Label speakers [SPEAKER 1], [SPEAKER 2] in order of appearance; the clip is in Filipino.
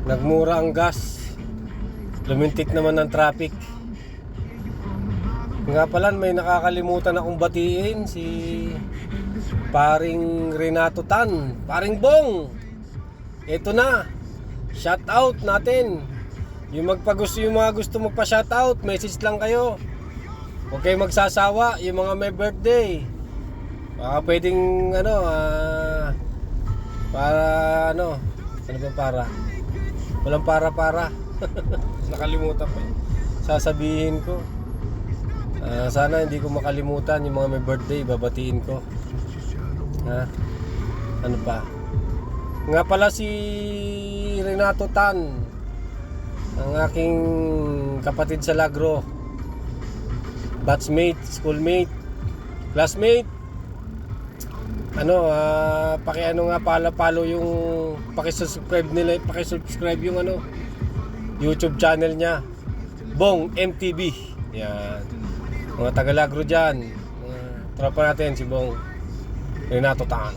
[SPEAKER 1] Nagmura ang gas. Lumintik naman ng traffic. Nga pala, may nakakalimutan akong batiin, si paring Renato Tan, paring Bong. Ito na, shout out natin. Yung mga gusto magpa-shout out, message lang kayo. Huwag kayong magsasawa, yung mga may birthday. Baka pwedeng para ano ba para? Walang para. Nakalimutan pa yun. Sasabihin ko. Sana hindi ko makalimutan yung mga may birthday, babatiin ko. Ano pa? Nga pala si Renato Tan, ang aking kapatid sa Lagro, batchmate, schoolmate, classmate. Nga follow yung paki-subscribe yung YouTube channel niya, Bong MTV. Yan. Mga taga Lagro dyan, tropa natin si Bong Renato Tan.